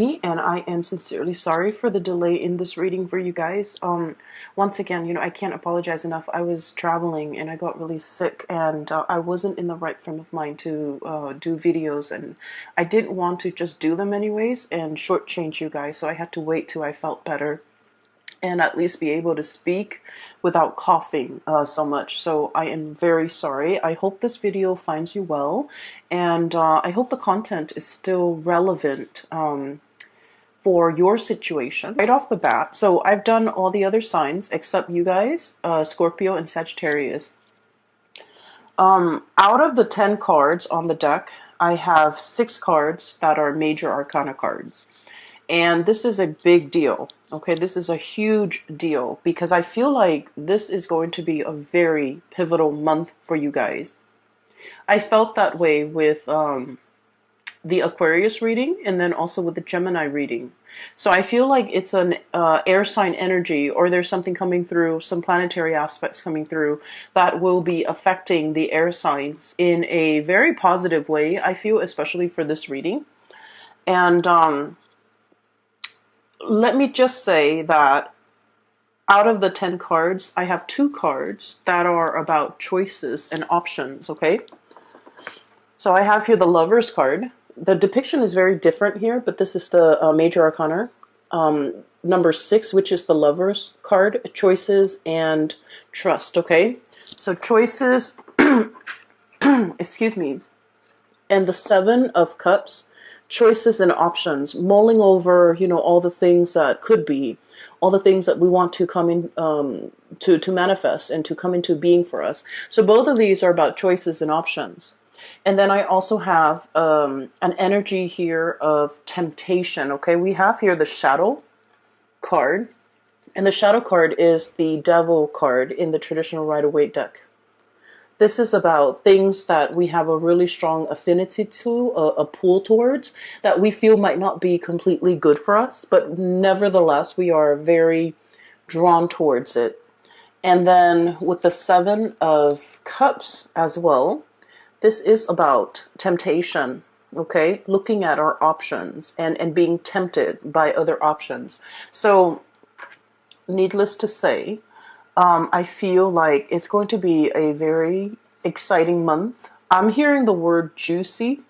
And I am sincerely sorry for the delay in this reading for you guys. Once again, I can't apologize enough. I was traveling and I got really sick, and I wasn't in the right frame of mind to do videos, and I didn't want to just do them anyways and shortchange you guys, so I had to wait till I felt better and at least be able to speak without coughing so much. So I am very sorry. I hope this video finds you well, and I hope the content is still relevant for your situation right off the bat. So I've done all the other signs except you guys, Scorpio and Sagittarius. Out of the 10 cards on the deck, I have 6 cards that are major arcana cards. And this is a big deal. Okay, this is a huge deal because I feel like this is going to be a very pivotal month for you guys. I felt that way with the Aquarius reading, and then also with the Gemini reading. So I feel like it's an air sign energy, or there's something coming through, some planetary aspects coming through that will be affecting the air signs in a very positive way, I feel, especially for this reading. And let me just say that out of the 10 cards, I have 2 cards that are about choices and options, okay? So I have here the Lover's card. The depiction is very different here, but this is the major arcana. Number 6, which is the Lover's card, choices and trust, okay? So choices, excuse me, and the 7 of Cups, choices and options, mulling over, all the things that could be, all the things that we want to come in, to manifest and to come into being for us. So both of these are about choices and options. And then I also have an energy here of temptation, okay? We have here the Shadow card, and the Shadow card is the Devil card in the traditional Rider-Waite deck. This is about things that we have a really strong affinity to, a pull towards, that we feel might not be completely good for us, but nevertheless, we are very drawn towards it. And then with the 7 of Cups as well, this is about temptation, okay? Looking at our options and being tempted by other options. So, needless to say, I feel like it's going to be a very exciting month. I'm hearing the word juicy.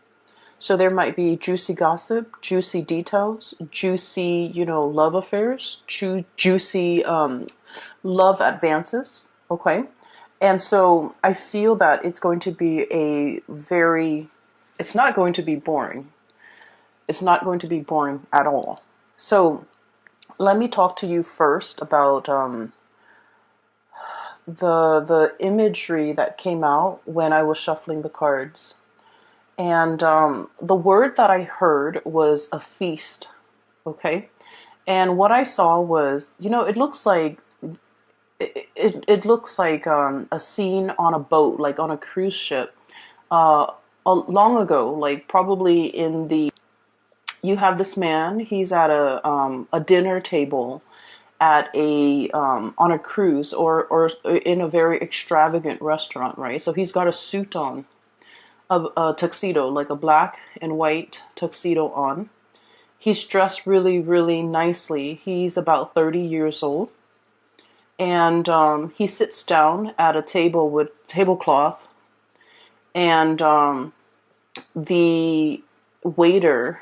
So there might be juicy gossip, juicy details, juicy, love affairs, juicy love advances, okay? And so I feel that it's going to be it's not going to be boring. It's not going to be boring at all. So let me talk to you first about the imagery that came out when I was shuffling the cards. And the word that I heard was a feast, okay? And what I saw was, it looks like it looks like a scene on a boat, like on a cruise ship. Long ago, like probably you have this man. He's at a dinner table at on a cruise or in a very extravagant restaurant, right? So he's got a suit on, a tuxedo, like a black and white tuxedo on. He's dressed really, really nicely. He's about 30 years old. And he sits down at a table with tablecloth, and the waiter,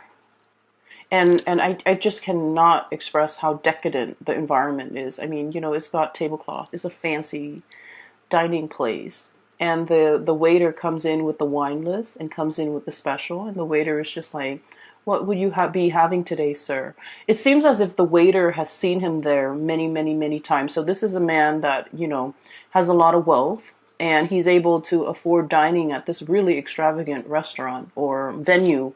and I just cannot express how decadent the environment is. I mean, it's got tablecloth. It's a fancy dining place. And the waiter comes in with the wine list and comes in with the special, and the waiter is just like, "What would you be having today, sir?" It seems as if the waiter has seen him there many, many, many times. So this is a man that, has a lot of wealth, and he's able to afford dining at this really extravagant restaurant or venue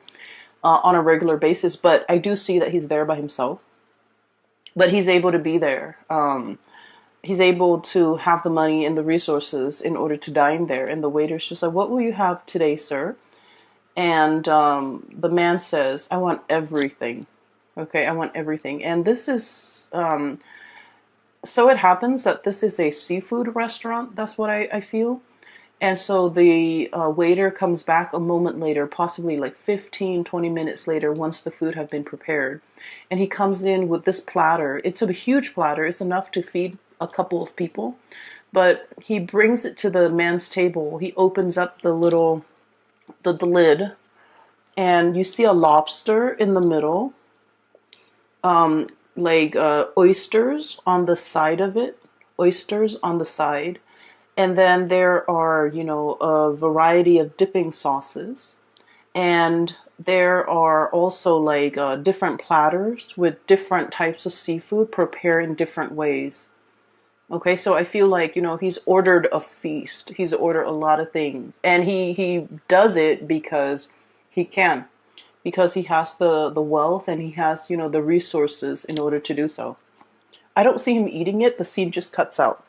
on a regular basis. But I do see that he's there by himself. But he's able to be there. He's able to have the money and the resources in order to dine there. And the waiter's just like, "What will you have today, sir?" And the man says, "I want everything." Okay, I want everything. And this is, so it happens that this is a seafood restaurant. That's what I feel. And so the waiter comes back a moment later, possibly like 15, 20 minutes later, once the food have been prepared. And he comes in with this platter. It's a huge platter. It's enough to feed a couple of people. But he brings it to the man's table. He opens up the lid, and you see a lobster in the middle, like oysters on the side of it, oysters on the side. And then there are, a variety of dipping sauces. And there are also like different platters with different types of seafood prepared in different ways. Okay, so I feel like, he's ordered a feast. He's ordered a lot of things. And he does it because he can. Because he has the wealth and he has, the resources in order to do so. I don't see him eating it. The scene just cuts out.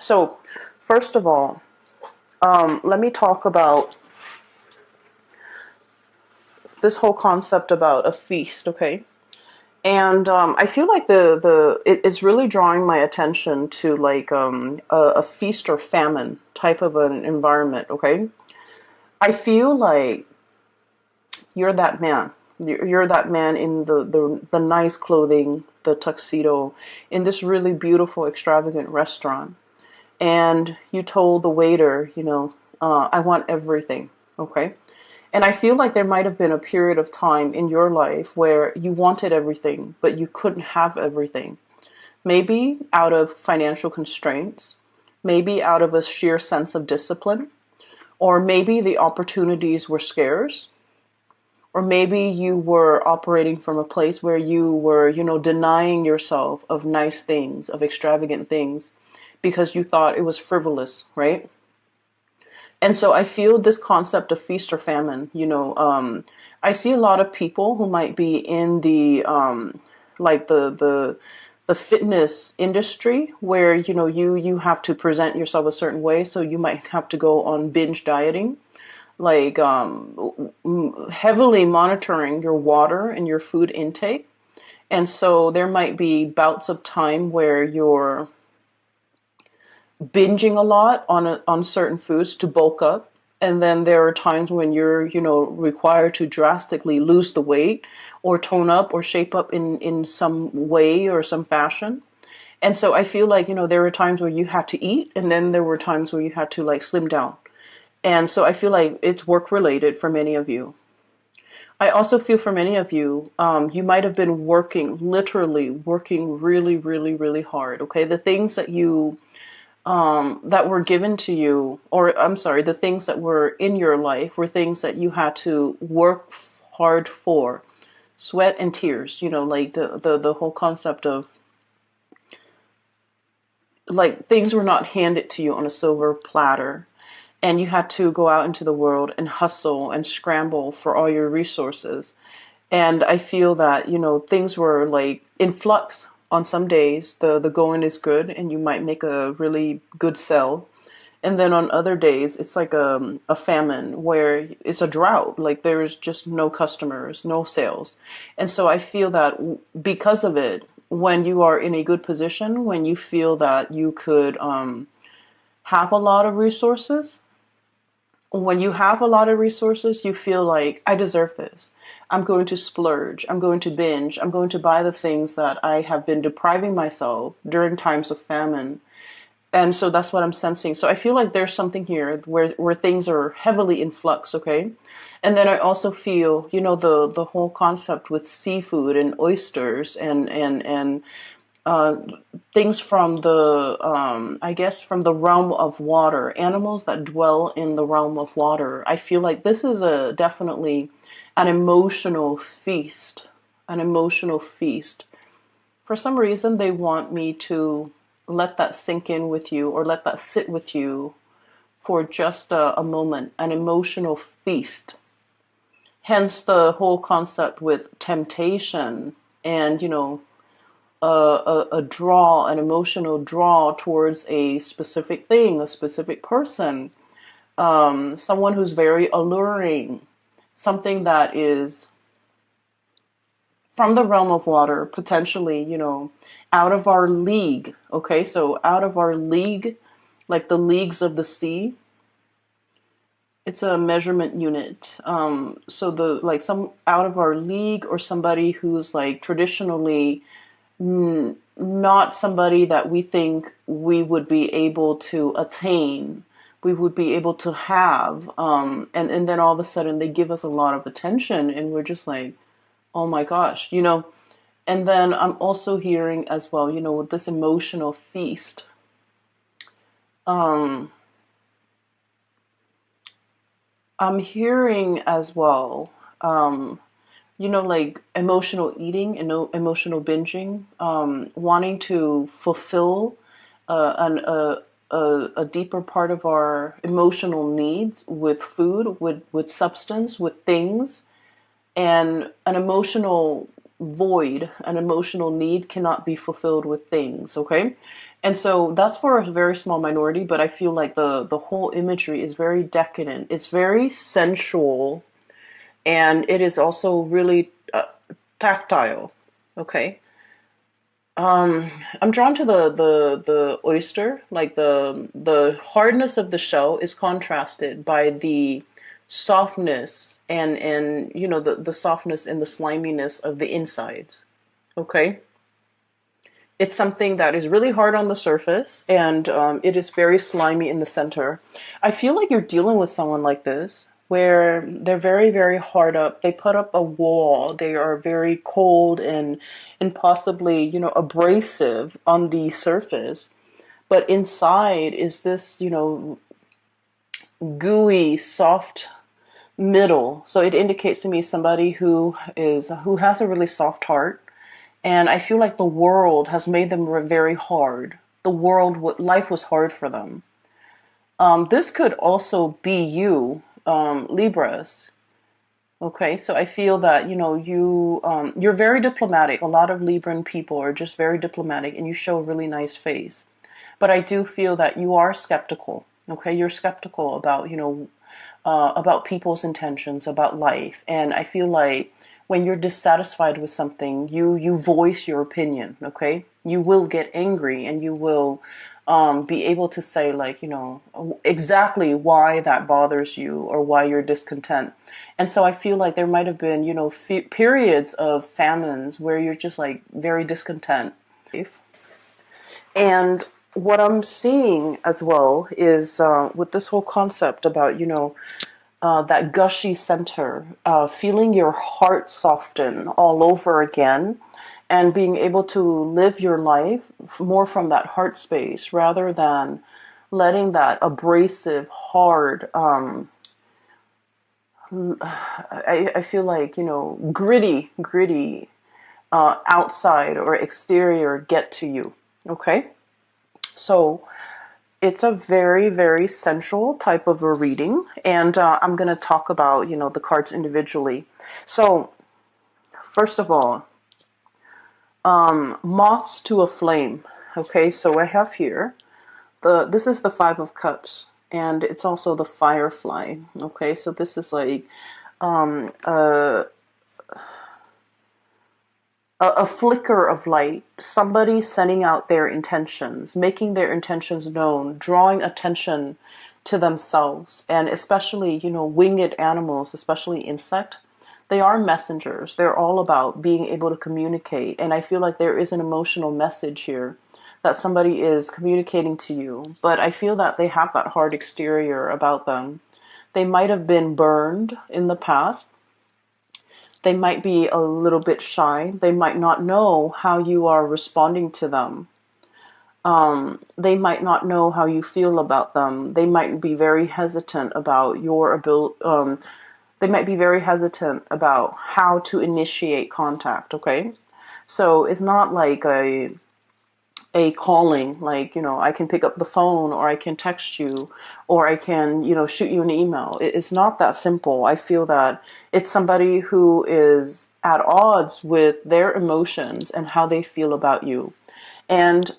So, first of all, let me talk about this whole concept about a feast, okay? And I feel like it's really drawing my attention to like a feast or famine type of an environment, okay? I feel like you're that man. You're that man in the nice clothing, the tuxedo, in this really beautiful, extravagant restaurant. And you told the waiter, I want everything, okay? And I feel like there might have been a period of time in your life where you wanted everything, but you couldn't have everything. Maybe out of financial constraints, maybe out of a sheer sense of discipline, or maybe the opportunities were scarce, or maybe you were operating from a place where you were, denying yourself of nice things, of extravagant things, because you thought it was frivolous, right? And so I feel this concept of feast or famine, I see a lot of people who might be in the, like the fitness industry where, you have to present yourself a certain way. So you might have to go on binge dieting, like heavily monitoring your water and your food intake. And so there might be bouts of time where you're binging a lot on certain foods to bulk up, and then there are times when you're required to drastically lose the weight or tone up or shape up in some way or some fashion. And so I feel like there were times where you had to eat, and then there were times where you had to like slim down. And so I feel like it's work related for many of you. I also feel for many of you, you might have been working, literally working really, really, really hard. Okay, the things that you that were given to you, or I'm sorry, the things that were in your life were things that you had to work hard for, sweat and tears. Like the whole concept of like things were not handed to you on a silver platter, and you had to go out into the world and hustle and scramble for all your resources. And I feel that, things were like in flux. On some days, the going is good and you might make a really good sell. And then on other days, it's like a famine where it's a drought. Like there's just no customers, no sales. And so I feel that because of it, when you are in a good position, when you feel that you could have a lot of resources, when you have a lot of resources, you feel like, I deserve this. I'm going to splurge. I'm going to binge. I'm going to buy the things that I have been depriving myself during times of famine. And so that's what I'm sensing. So I feel like there's something here where things are heavily in flux, okay? And then I also feel, the whole concept with seafood and oysters and things from the, I guess, from the realm of water, animals that dwell in the realm of water. I feel like this is definitely an emotional feast, an emotional feast. For some reason, they want me to let that sink in with you or let that sit with you for just a moment, an emotional feast. Hence the whole concept with temptation and, a draw, an emotional draw towards a specific thing, a specific person, someone who's very alluring, something that is from the realm of water, potentially, out of our league. Okay, so out of our league, like the leagues of the sea. it's a measurement unit. So the like some out of our league or somebody who's like traditionally not somebody that we think we would be able to attain, we would be able to have, and then all of a sudden they give us a lot of attention and we're just like, oh my gosh, you know. And then I'm also hearing as well, you know, with this emotional feast, um, I'm hearing as well, you know, like emotional eating and emotional binging, wanting to fulfill a deeper part of our emotional needs with food, with substance, with things, and an emotional void, an emotional need cannot be fulfilled with things, okay? And so that's for a very small minority, but I feel like the whole imagery is very decadent. It's very sensual, and it is also really tactile, okay? I'm drawn to the oyster, like the hardness of the shell is contrasted by the softness and you know the softness and the sliminess of the insides. Okay, it's something that is really hard on the surface and it is very slimy in the center. I feel like you're dealing with someone like this where they're very, very hard up. They put up a wall. They are very cold and possibly, you know, abrasive on the surface. But inside is this, you know, gooey, soft middle. So it indicates to me somebody who has a really soft heart, and I feel like the world has made them very hard. The world, life was hard for them. This could also be you, Libras. Okay, so I feel that you know you're very diplomatic. A lot of Libran people are just very diplomatic, and you show a really nice face. But I do feel that you are skeptical. Okay, you're skeptical about you know about people's intentions, about life, and I feel like when you're dissatisfied with something, you voice your opinion. Okay, you will get angry, and you will be able to say like you know exactly why that bothers you or why you're discontent. And so I feel like there might have been you know periods of famines where you're just like very discontent. And what I'm seeing as well is with this whole concept about you know that gushy center, feeling your heart soften all over again, and being able to live your life more from that heart space rather than letting that abrasive, hard, I feel like, you know, gritty outside or exterior get to you. Okay? So it's a very, very sensual type of a reading, and I'm going to talk about, you know, the cards individually. So, first of all, moths to a flame. Okay, so I have here this is the Five of Cups, and it's also the Firefly. Okay, so this is like um, a, a flicker of light, somebody sending out their intentions, making their intentions known, drawing attention to themselves, and especially, you know, winged animals, especially insect. They are messengers. They're all about being able to communicate. And I feel like there is an emotional message here that somebody is communicating to you. But I feel that they have that hard exterior about them. They might have been burned in the past. They might be a little bit shy. They might not know how you are responding to them. They might not know how you feel about them. They might be very hesitant about your ability. They might be very hesitant about how to initiate contact. Okay, so it's not like a calling, like, you know, I can pick up the phone or I can text you or I can, you know, shoot you an email. It's not that simple. I feel that it's somebody who is at odds with their emotions and how they feel about you. And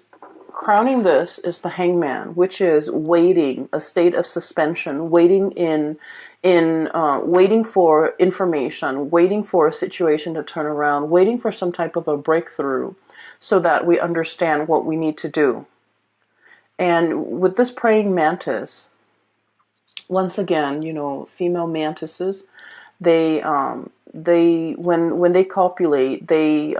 crowning this is the Hangman, which is waiting, a state of suspension, waiting waiting for information, waiting for a situation to turn around, waiting for some type of a breakthrough so that we understand what we need to do. And with this praying mantis, once again, you know, female mantises, when they copulate, they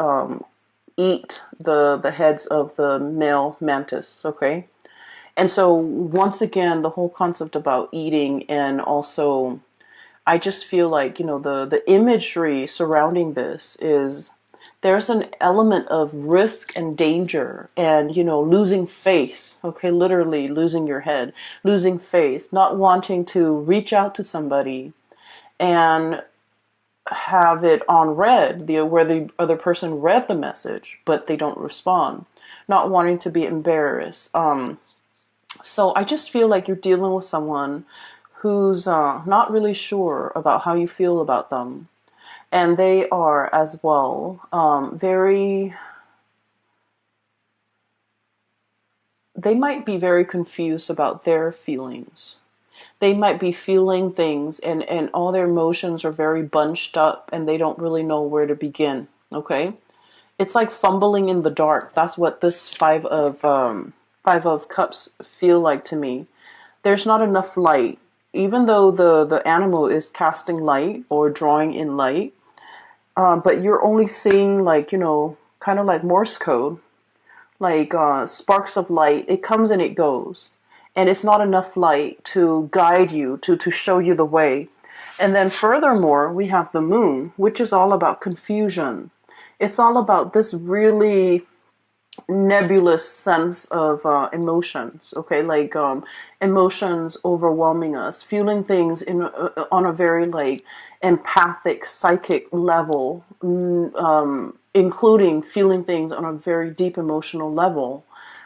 eat the heads of the male mantis, okay? And so once again, the whole concept about eating, and also I just feel like, you know, the imagery surrounding this is there's an element of risk and danger and, you know, losing face, okay, literally losing your head, losing face, not wanting to reach out to somebody and have it on read, where the other person read the message, but they don't respond, not wanting to be embarrassed. So I just feel like you're dealing with someone who's not really sure about how you feel about them. And they are as well they might be very confused about their feelings. They might be feeling things, and all their emotions are very bunched up and they don't really know where to begin. Okay? It's like fumbling in the dark. That's what this five of cups feel like to me. There's not enough light. Even though the animal is casting light or drawing in light, but you're only seeing, like, you know, kind of like Morse code, like sparks of light. It comes and it goes. And it's not enough light to guide you, to show you the way. And then furthermore, we have the moon, which is all about confusion. It's all about this really nebulous sense of emotions, okay, like emotions overwhelming us, feeling things on a very like empathic psychic level, including feeling things on a very deep emotional level,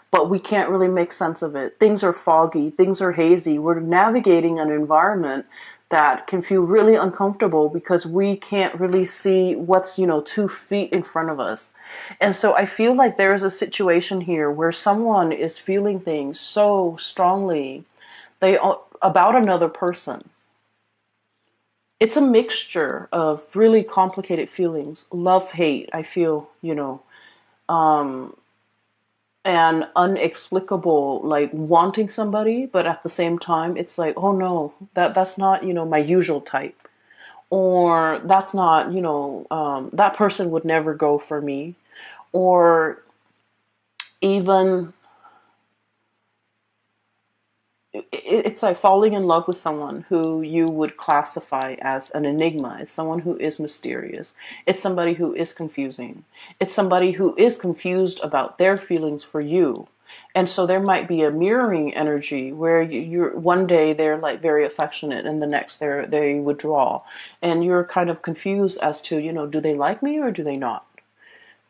but we can't really make sense of it. Things are foggy, things are hazy. We're navigating an environment that can feel really uncomfortable because we can't really see what's, you know, 2 feet in front of us. And so I feel like there is a situation here where someone is feeling things so strongly about another person. It's a mixture of really complicated feelings, love, hate, I feel, you know, and unexplicable, like wanting somebody, but at the same time, it's like, oh no, that's not, you know, my usual type. Or that's not, you know, that person would never go for me. Or even it's like falling in love with someone who you would classify as an enigma. It's someone who is mysterious. It's somebody who is confusing. It's somebody who is confused about their feelings for you. And so there might be a mirroring energy where you're one day they're like very affectionate and the next they withdraw. And you're kind of confused as to, you know, do they like me or do they not?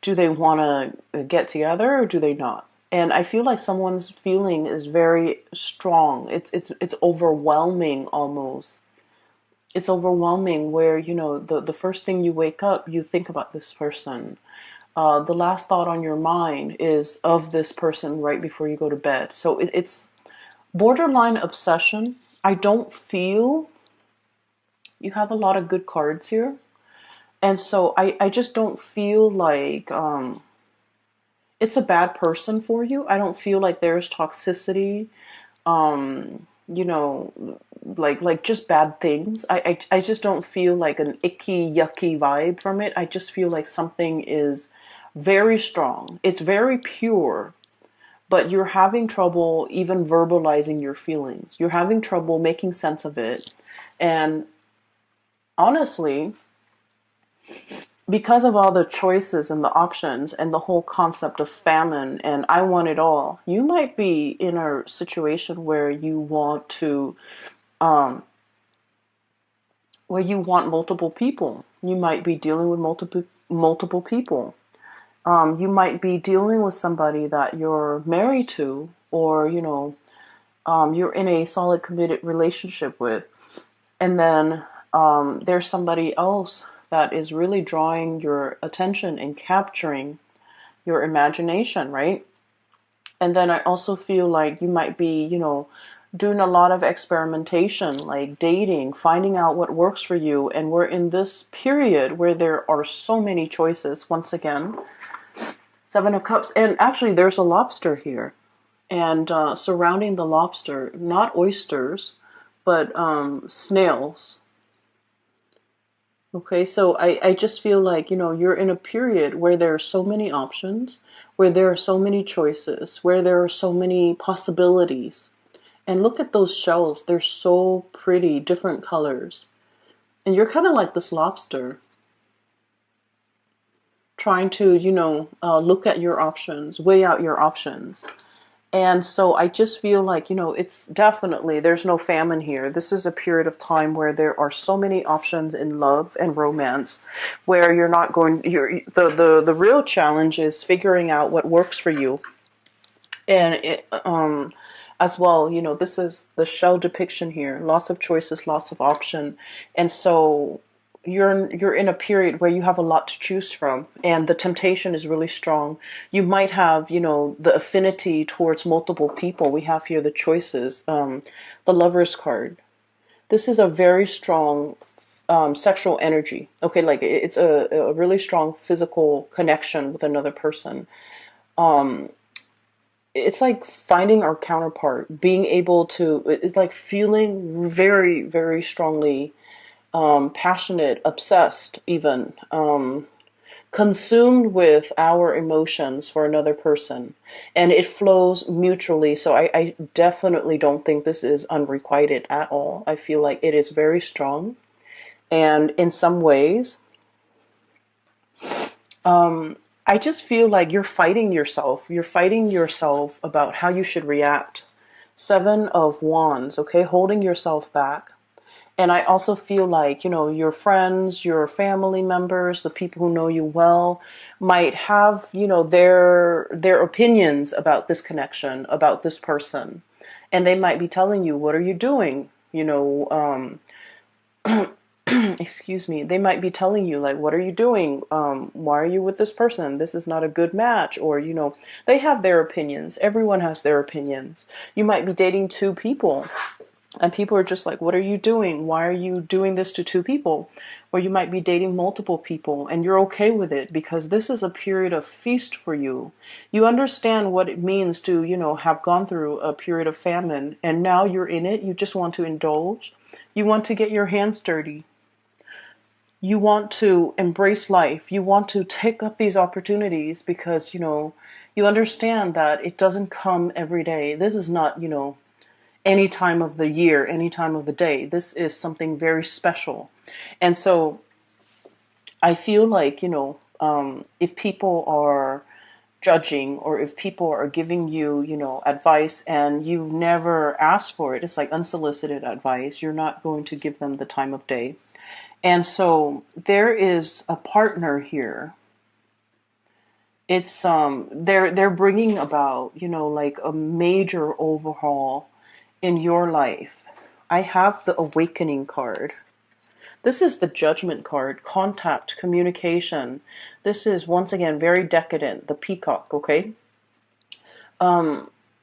Do they want to get together or do they not? And I feel like someone's feeling is very strong. It's overwhelming almost. It's overwhelming where, you know, the first thing you wake up, you think about this person. The last thought on your mind is of this person right before you go to bed. So it's borderline obsession. I don't feel you have a lot of good cards here. And so I just don't feel like it's a bad person for you. I don't feel like there's toxicity, you know, like just bad things. I just don't feel like an icky, yucky vibe from it. I just feel like something is very strong. It's very pure, but you're having trouble even verbalizing your feelings. You're having trouble making sense of it. And honestly, because of all the choices and the options and the whole concept of famine and I want it all, you might be in a situation um, where you want multiple people. You might be dealing with multiple people. You might be dealing with somebody that you're married to, or, you know, you're in a solid committed relationship with, and then there's somebody else that is really drawing your attention and capturing your imagination, right? And then I also feel like you might be, you know, doing a lot of experimentation, like dating, finding out what works for you. And we're in this period where there are so many choices. Once again, Seven of Cups. And actually, there's a lobster here. And surrounding the lobster, not oysters, but snails. Okay, so I just feel like, you're in a period where there are so many options, where there are so many choices, where there are so many possibilities. And look at those shells. They're so pretty, different colors. And you're kind of like this lobster, trying to, look at your options, weigh out your options. And so I just feel like, it's definitely, there's no famine here. This is a period of time where there are so many options in love and romance, where the real challenge is figuring out what works for you. And as well, this is the shell depiction here. Lots of choices, lots of option. And so you're in a period where you have a lot to choose from, and the temptation is really strong. You might have, the affinity towards multiple people. We have here the choices, the Lover's card. This is a very strong sexual energy. Okay, like it's a really strong physical connection with another person. It's like finding our counterpart, being able to, it's like feeling very, very strongly passionate, obsessed, even consumed with our emotions for another person. And it flows mutually. So I definitely don't think this is unrequited at all. I feel like it is very strong. And in some ways, I just feel like you're fighting yourself. You're fighting yourself about how you should react. 7 of Wands, okay? Holding yourself back. And I also feel like, your friends, your family members, the people who know you well might have, their opinions about this connection, about this person. And they might be telling you, what are you doing? Excuse me, they might be telling you, like, what are you doing? Why are you with this person? This is not a good match. Or, they have their opinions. Everyone has their opinions. You might be dating 2 people, and people are just like, what are you doing? Why are you doing this to 2 people? Or you might be dating multiple people, and you're okay with it because this is a period of feast for you. You understand what it means to, have gone through a period of famine, and now you're in it. You just want to indulge. You want to get your hands dirty. You want to embrace life. You want to take up these opportunities because, you understand that it doesn't come every day. This is not, any time of the year, any time of the day. This is something very special. And so I feel like, if people are judging, or if people are giving you, advice and you've never asked for it, it's like unsolicited advice. You're not going to give them the time of day. And so there is a partner here. It's they're bringing about, like a major overhaul in your life. I have the Awakening card. This is the Judgment card, contact, communication. This is once again very decadent, the Peacock, okay?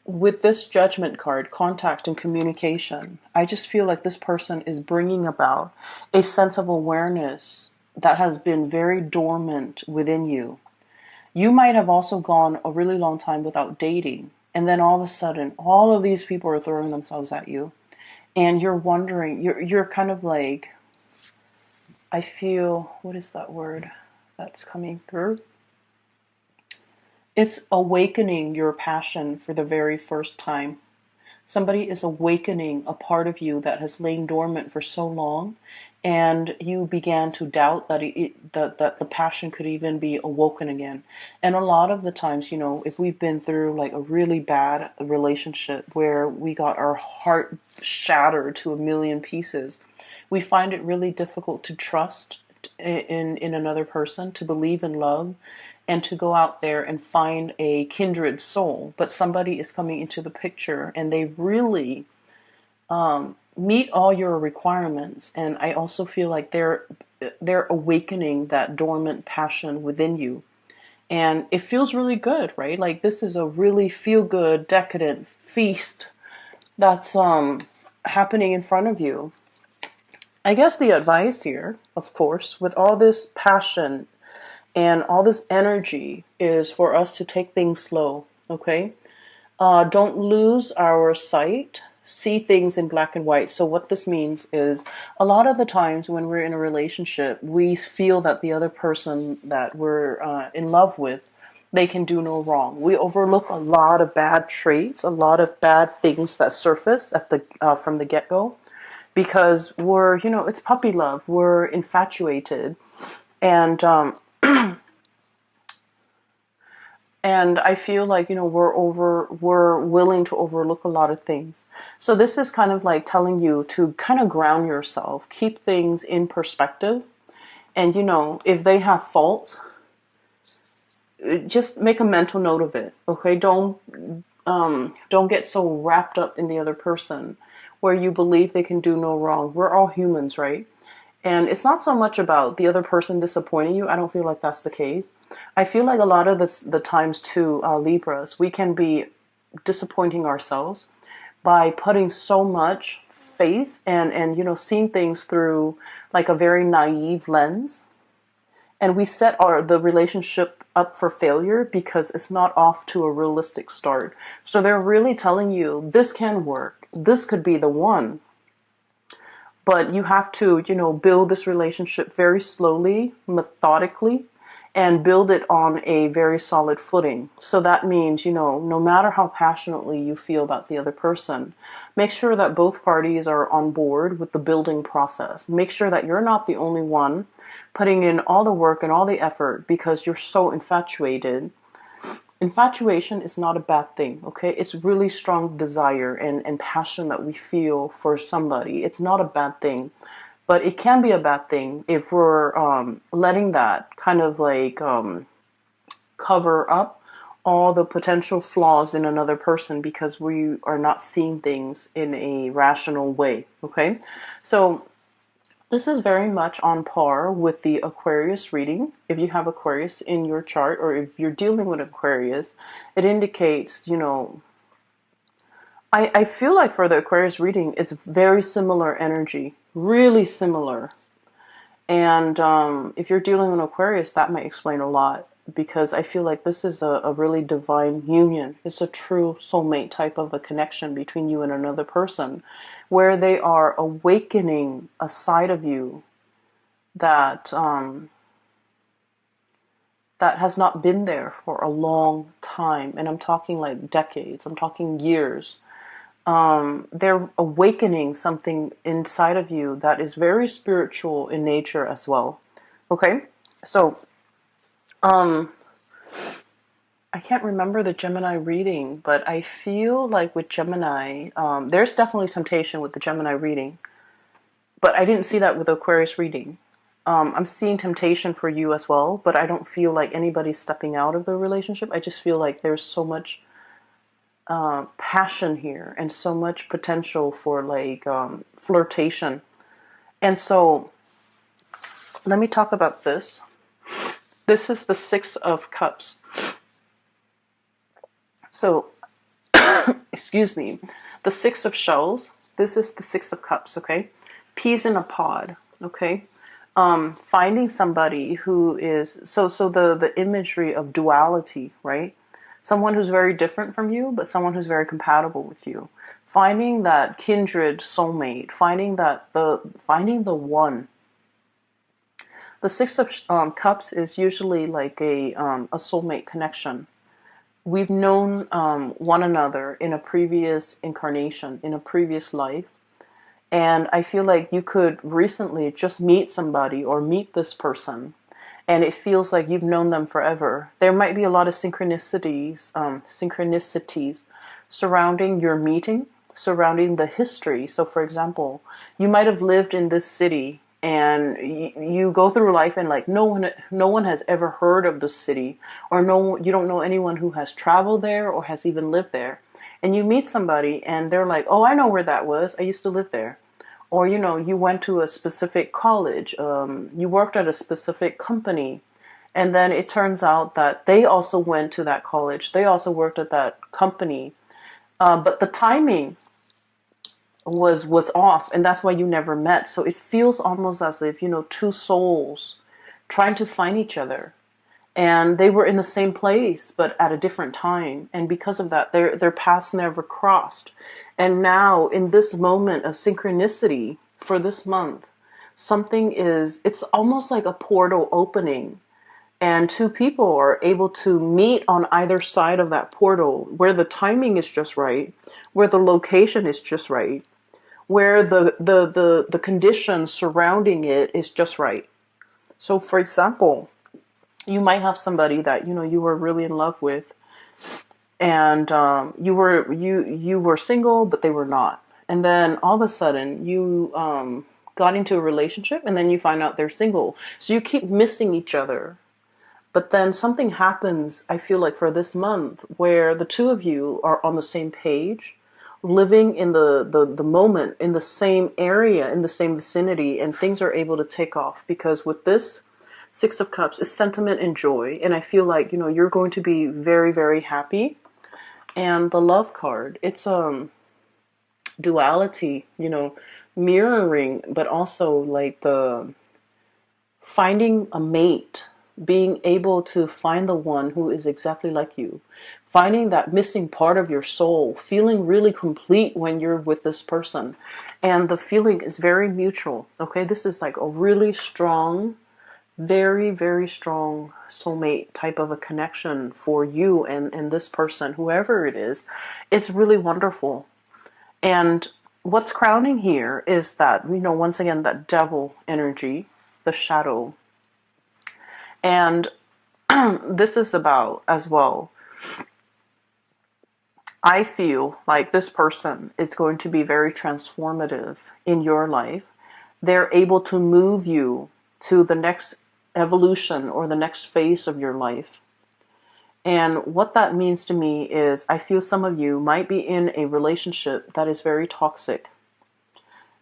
With this Judgment card, contact and communication, I just feel like this person is bringing about a sense of awareness that has been very dormant within you. You might have also gone a really long time without dating, and then all of a sudden, all of these people are throwing themselves at you, and you're wondering, you're kind of like, I feel, what is that word that's coming through? It's awakening your passion for the very first time. Somebody is awakening a part of you that has lain dormant for so long, and you began to doubt that that the passion could even be awoken again. And a lot of the times, if we've been through like a really bad relationship where we got our heart shattered to a million pieces, we find it really difficult to trust in another person, to believe in love, and to go out there and find a kindred soul. But somebody is coming into the picture and they really meet all your requirements. And I also feel like they're awakening that dormant passion within you. And it feels really good, right? Like this is a really feel-good, decadent feast that's happening in front of you. I guess the advice here, of course, with all this passion and all this energy, is for us to take things slow, okay? Don't lose our sight. See things in black and white. So what this means is a lot of the times when we're in a relationship, we feel that the other person that we're in love with, they can do no wrong. We overlook a lot of bad traits, a lot of bad things that surface at the from the get-go, because we're, it's puppy love. We're infatuated, and I feel like, we're willing to overlook a lot of things. So this is kind of like telling you to kind of ground yourself, keep things in perspective. And, if they have faults, just make a mental note of it. Okay. Don't get so wrapped up in the other person where you believe they can do no wrong. We're all humans, right? And it's not so much about the other person disappointing you. I don't feel like that's the case. I feel like a lot of the times too, Libras, we can be disappointing ourselves by putting so much faith and seeing things through like a very naive lens. And we set the relationship up for failure because it's not off to a realistic start. So they're really telling you this can work. This could be the one. But you have to, build this relationship very slowly, methodically, and build it on a very solid footing. So that means, no matter how passionately you feel about the other person, make sure that both parties are on board with the building process. Make sure that you're not the only one putting in all the work and all the effort because you're so infatuated. Infatuation is not a bad thing, okay? It's really strong desire and passion that we feel for somebody. It's not a bad thing, but it can be a bad thing if we're letting that kind of like cover up all the potential flaws in another person because we are not seeing things in a rational way, okay? So this is very much on par with the Aquarius reading. If you have Aquarius in your chart or if you're dealing with Aquarius, it indicates, I feel like for the Aquarius reading, it's very similar energy, really similar. And if you're dealing with Aquarius, that might explain a lot because I feel like this is a really divine union. It's a true soulmate type of a connection between you and another person where they are awakening a side of you that that has not been there for a long time. And I'm talking like decades. I'm talking years. They're awakening something inside of you that is very spiritual in nature as well. Okay, so I can't remember the Gemini reading, but I feel like with Gemini, there's definitely temptation with the Gemini reading, but I didn't see that with Aquarius reading. I'm seeing temptation for you as well, but I don't feel like anybody's stepping out of the relationship. I just feel like there's so much passion here and so much potential for like flirtation. And so let me talk about this. This is the Six of Cups. So, excuse me, the Six of Shells. This is the Six of Cups, okay? Peas in a pod, okay? Finding somebody who is, so the imagery of duality, right? Someone who's very different from you, but someone who's very compatible with you. Finding that kindred soulmate, finding the one. The Six of Cups is usually like a soulmate connection. We've known one another in a previous incarnation, in a previous life. And I feel like you could recently just meet somebody or meet this person and it feels like you've known them forever. There might be a lot of synchronicities surrounding your meeting, surrounding the history. So for example, you might have lived in this city and you go through life and like no one has ever heard of the city, or you don't know anyone who has traveled there or has even lived there. And you meet somebody and they're like, oh, I know where that was. I used to live there. Or, you went to a specific college, you worked at a specific company, and then it turns out that they also went to that college. They also worked at that company. But the timing was off, and that's why you never met. So it feels almost as if, two souls trying to find each other. and they were in the same place but at a different time, and because of that their paths never crossed. And now in this moment of synchronicity for this month, it's almost like a portal opening, and two people are able to meet on either side of that portal, where the timing is just right, where the location is just right, where the conditions surrounding it is just right. So for example, you might have somebody that you were really in love with, and you were single but they were not, and then all of a sudden you got into a relationship, and then you find out they're single, so you keep missing each other. But then something happens, I feel like, for this month, where the two of you are on the same page, living in the moment, in the same area, in the same vicinity, and things are able to take off. Because with this Six of Cups is sentiment and joy, and I feel like, you're going to be very, very happy. And the Love card, it's duality, mirroring, but also like the finding a mate, being able to find the one who is exactly like you, finding that missing part of your soul, feeling really complete when you're with this person. And the feeling is very mutual. Okay, this is like a really strong, very, very strong soulmate type of a connection for you and this person, whoever it is. It's really wonderful. And what's crowning here is that, once again, that devil energy, the shadow. And this is about, as well, I feel like this person is going to be very transformative in your life. They're able to move you to the next evolution or the next phase of your life. And what that means to me is, I feel some of you might be in a relationship that is very toxic.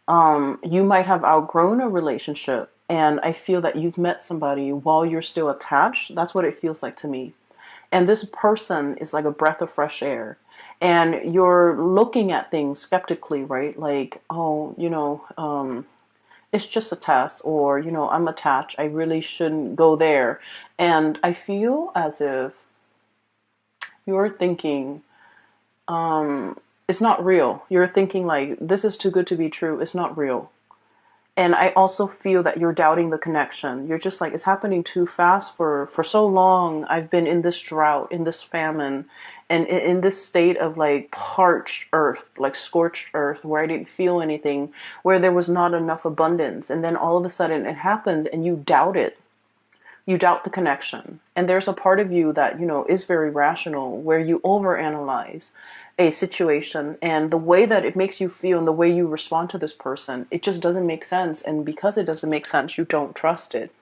You might have outgrown a relationship, and I feel that you've met somebody while you're still attached. That's what it feels like to me. And this person is like a breath of fresh air. And you're looking at things skeptically, right? Like, oh, it's just a test, or, I'm attached, I really shouldn't go there. And I feel as if you're thinking, it's not real. You're thinking like, this is too good to be true. It's not real. And I also feel that you're doubting the connection. You're just like, it's happening too fast for so long. I've been in this drought, in this famine, and in this state of like parched earth, like scorched earth, where I didn't feel anything, where there was not enough abundance. And then all of a sudden it happens and you doubt it. You doubt the connection. And there's a part of you that, is very rational, where you overanalyze a situation, and the way that it makes you feel and the way you respond to this person, it just doesn't make sense. And because it doesn't make sense, you don't trust it.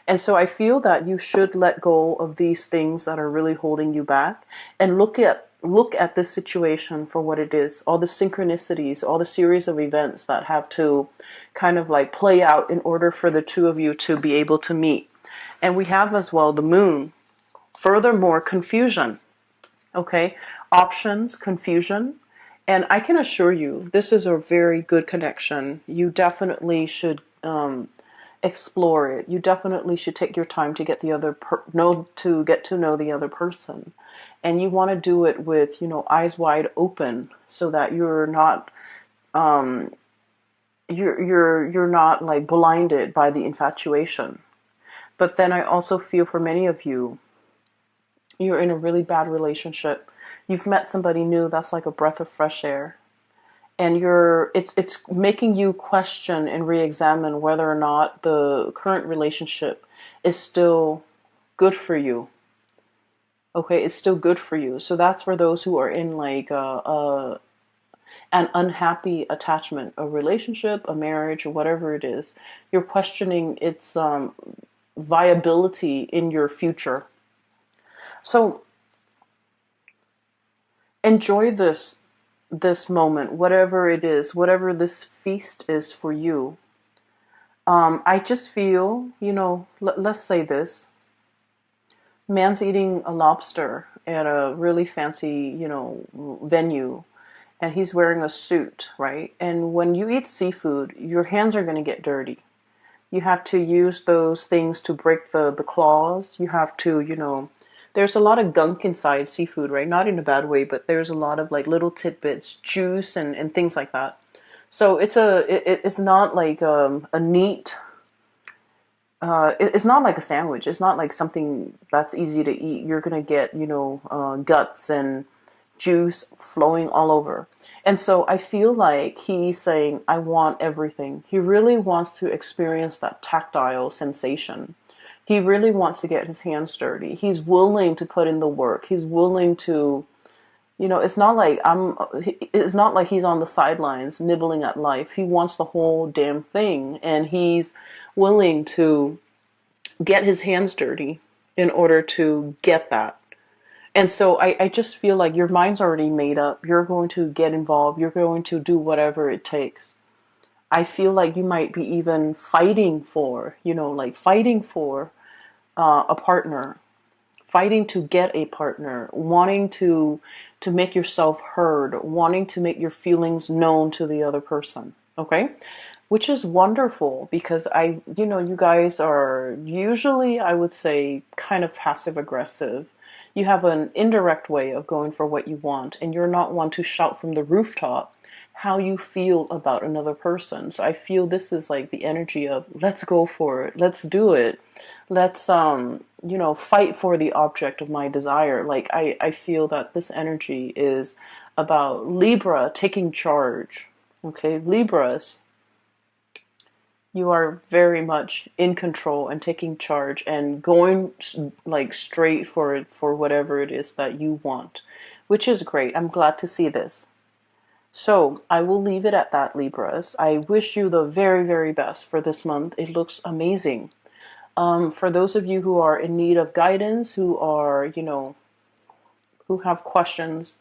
And so I feel that you should let go of these things that are really holding you back, and look at this situation for what it is, all the synchronicities, all the series of events that have to kind of like play out in order for the two of you to be able to meet. And we have as well the moon. Furthermore, confusion. Okay, options, confusion. And I can assure you, this is a very good connection. You definitely should explore it. You definitely should take your time to get get to know the other person. And you want to do it with, eyes wide open, so that you're not you're not like blinded by the infatuation. But then I also feel for many of you, you're in a really bad relationship. You've met somebody new that's like a breath of fresh air. And it's making you question and re-examine whether or not the current relationship is still good for you. Okay, it's still good for you. So that's for those who are in like an unhappy attachment, a relationship, a marriage, or whatever it is. You're questioning its viability in your future. So enjoy this moment, whatever it is, whatever this feast is for you. I just feel, let's say this. Man's eating a lobster at a really fancy, venue, and he's wearing a suit, right? And when you eat seafood, your hands are going to get dirty. You have to use those things to break the claws. You have to, there's a lot of gunk inside seafood, right? Not in a bad way, but there's a lot of like little tidbits, juice and things like that. So it's not like a neat, it's not like a sandwich. It's not like something that's easy to eat. You're gonna get, guts and juice flowing all over. And so I feel like he's saying, I want everything. He really wants to experience that tactile sensation. He really wants to get his hands dirty. He's willing to put in the work. He's willing to, it's not like he's on the sidelines nibbling at life. He wants the whole damn thing. And he's willing to get his hands dirty in order to get that. And so I just feel like your mind's already made up. You're going to get involved. You're going to do whatever it takes. I feel like you might be even fighting for, fighting for a partner, fighting to get a partner, wanting to make yourself heard, wanting to make your feelings known to the other person. Okay? Which is wonderful because you guys are usually, I would say, kind of passive aggressive. You have an indirect way of going for what you want, and you're not one to shout from the rooftop how you feel about another person. So I feel this is like the energy of let's go for it, let's do it, let's fight for the object of my desire. Like I feel that this energy is about Libra taking charge. Okay, Libras, you are very much in control and taking charge and going like straight for it, for whatever it is that you want, which is great. I'm glad to see this. So I will leave it at that, Libras. I wish you the very, very best for this month. It looks amazing. For those of you who are in need of guidance, who are, who have questions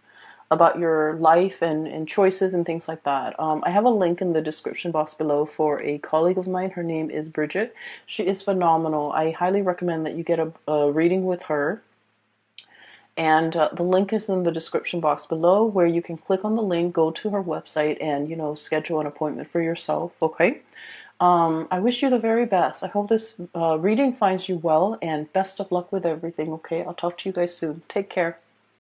about your life and choices and things like that. I have a link in the description box below for a colleague of mine. Her name is Bridget. She is phenomenal. I highly recommend that you get a reading with her. And the link is in the description box below, where you can click on the link, go to her website, and, schedule an appointment for yourself, okay? I wish you the very best. I hope this reading finds you well, and best of luck with everything, okay? I'll talk to you guys soon. Take care.